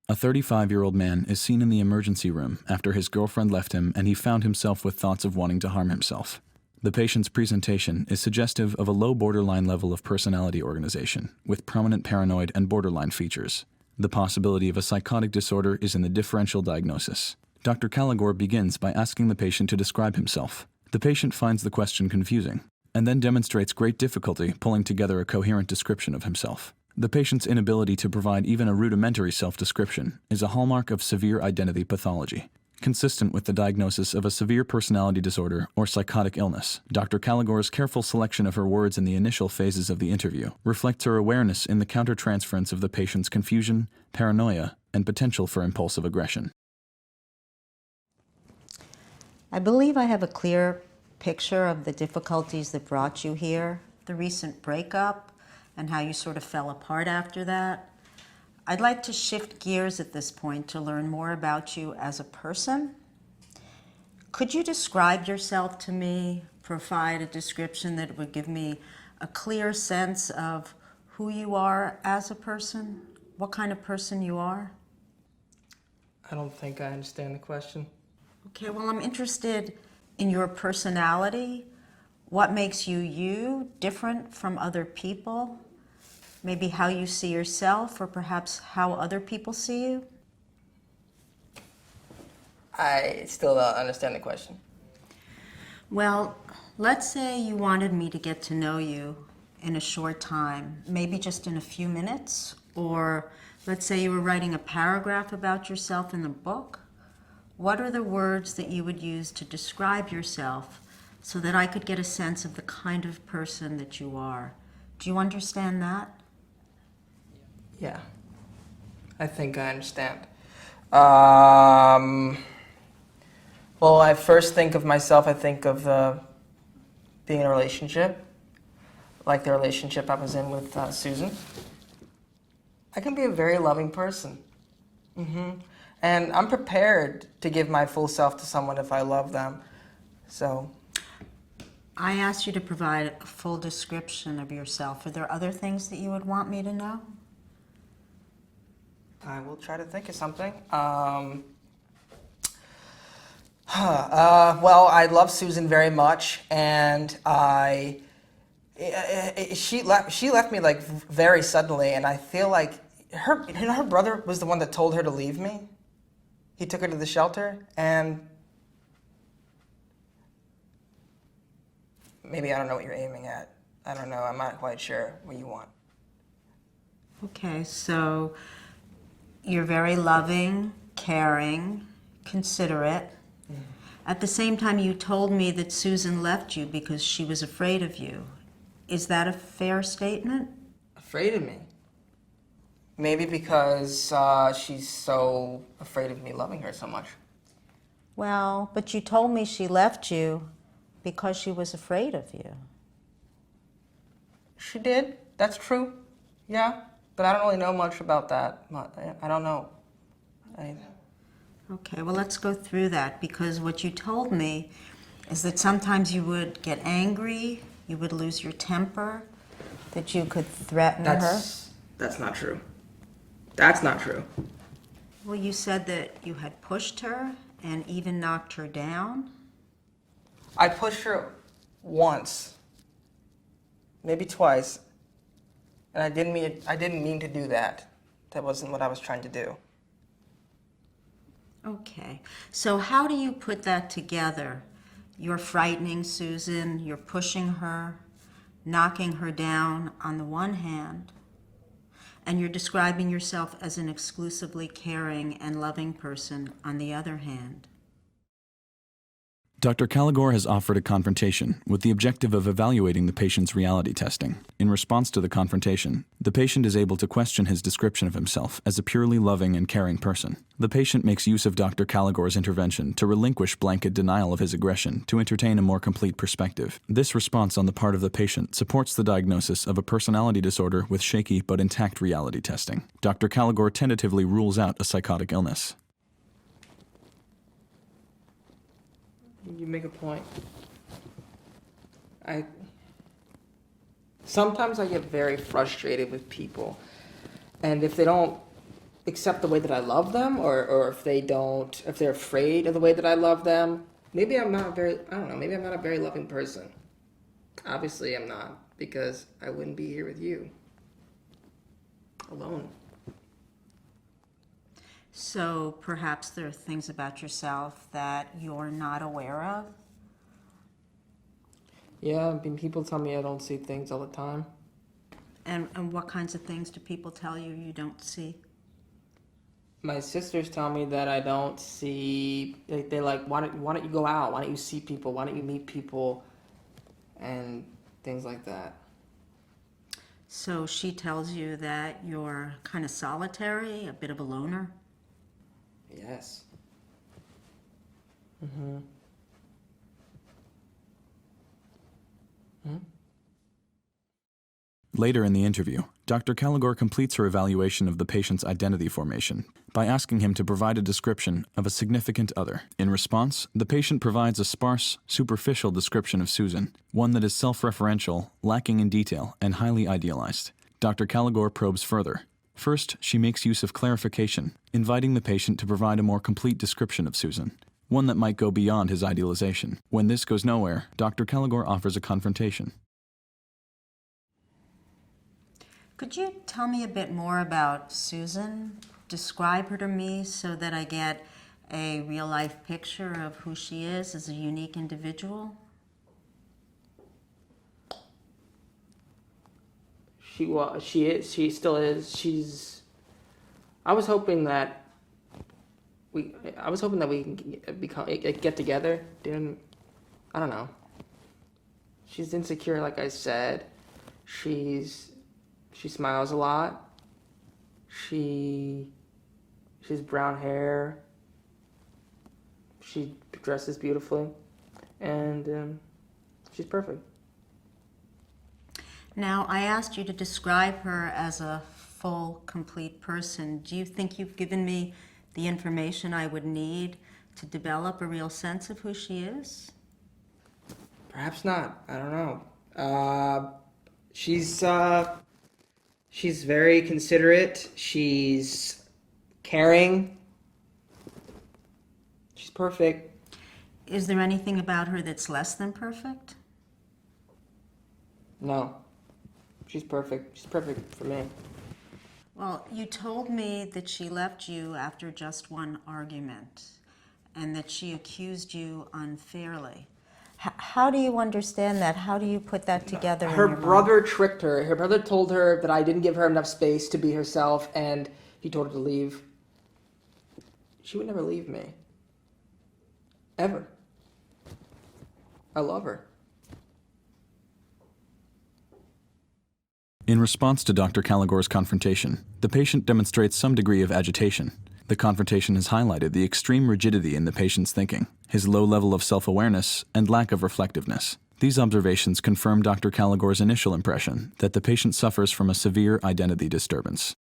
A 35-year-old man is seen in the emergency room after his girlfriend left him and he found himself with thoughts of wanting to harm himself. The patient's presentation is suggestive of a low borderline level of personality organization, with prominent paranoid and borderline features. The possibility of a psychotic disorder is in the differential diagnosis. Dr. Caligor begins by asking the patient to describe himself. The patient finds the question confusing, and then demonstrates great difficulty pulling together a coherent description of himself. The patient's inability to provide even a rudimentary self-description is a hallmark of severe identity pathology, consistent with the diagnosis of a severe personality disorder or psychotic illness. Dr. Caligor's careful selection of her words in the initial phases of the interview reflects her awareness in the countertransference of the patient's confusion, paranoia, and potential for impulsive aggression. I believe I have a clear picture of the difficulties that brought you here, the recent breakup, and how you sort of fell apart after that. I'd like to shift gears at this point to learn more about you as a person. Could you describe yourself to me, provide a description that would give me a clear sense of who you are as a person, what kind of person you are? I don't think I understand the question. Okay, well, I'm interested in your personality. What makes you you, different from other people? Maybe how you see yourself, or perhaps how other people see you? I still don't understand the question. Well, let's say you wanted me to get to know you in a short time, maybe just in a few minutes, or let's say you were writing a paragraph about yourself in a book. What are the words that you would use to describe yourself so that I could get a sense of the kind of person that you are? Do you understand that? Yeah, I think I understand. Well, I first think of myself, I think of being in a relationship, like the relationship I was in with Susan. I can be a very loving person. And I'm prepared to give my full self to someone if I love them. So I asked you to provide a full description of yourself. Are there other things that you would want me to know? I will try to think of something. Well, I love Susan very much, and she left me like very suddenly, and I feel like her brother was the one that told her to leave me. He took her to the shelter, and maybe I don't know what you're aiming at. I don't know. I'm not quite sure what you want. Okay, so you're very loving, caring, considerate. At the same time, you told me that Susan left you because she was afraid of you. Is that a fair statement? Afraid of me? Maybe because she's so afraid of me loving her so much. Well, but you told me she left you because she was afraid of you. She did. That's true. Yeah. But I don't really know much about that. I don't know. Okay, well, let's go through that, because what you told me is that sometimes you would get angry, you would lose your temper, that you could threaten her. That's not true. That's not true. Well, you said that you had pushed her and even knocked her down. I pushed her once, maybe twice, and I didn't mean to do that. That wasn't what I was trying to do. Okay, so how do you put that together? You're frightening Susan, you're pushing her, knocking her down on the one hand, and you're describing yourself as an exclusively caring and loving person on the other hand. Dr. Caligor has offered a confrontation with the objective of evaluating the patient's reality testing. In response to the confrontation, the patient is able to question his description of himself as a purely loving and caring person. The patient makes use of Dr. Caligor's intervention to relinquish blanket denial of his aggression to entertain a more complete perspective. This response on the part of the patient supports the diagnosis of a personality disorder with shaky but intact reality testing. Dr. Caligor tentatively rules out a psychotic illness. You make a point. Sometimes I get very frustrated with people, and if they don't accept the way that I love them, or if they're afraid of the way that I love them. Maybe I'm not maybe I'm not a very loving person. Obviously I'm not, because I wouldn't be here with you. Alone. So perhaps there are things about yourself that you're not aware of? Yeah, I mean, people tell me I don't see things all the time. And what kinds of things do people tell you you don't see? My sisters tell me that I don't see. They're like, why don't you go out? Why don't you see people? Why don't you meet people? And things like that. So she tells you that you're kind of solitary, a bit of a loner? Yes. Later in the interview, Dr. Caligor completes her evaluation of the patient's identity formation by asking him to provide a description of a significant other. In response, the patient provides a sparse, superficial description of Susan, one that is self-referential, lacking in detail, and highly idealized. Dr. Caligor probes further. First, she makes use of clarification, inviting the patient to provide a more complete description of Susan, one that might go beyond his idealization. When this goes nowhere, Dr. Caligor offers a confrontation. Could you tell me a bit more about Susan? Describe her to me so that I get a real-life picture of who she is as a unique individual. She still is. I was hoping that we can get together. I don't know. She's insecure, like I said. She smiles a lot. She has brown hair. She dresses beautifully, and she's perfect. Now, I asked you to describe her as a full, complete person. Do you think you've given me the information I would need to develop a real sense of who she is? Perhaps not. I don't know. She's very considerate. She's caring. She's perfect. Is there anything about her that's less than perfect? No. She's perfect. She's perfect for me. Well, you told me that she left you after just one argument and that she accused you unfairly. How do you understand that? How do you put that together? Her brother tricked her. Her brother told her that I didn't give her enough space to be herself, and he told her to leave. She would never leave me. Ever. I love her. In response to Dr. Caligor's confrontation, the patient demonstrates some degree of agitation. The confrontation has highlighted the extreme rigidity in the patient's thinking, his low level of self-awareness, and lack of reflectiveness. These observations confirm Dr. Caligor's initial impression that the patient suffers from a severe identity disturbance.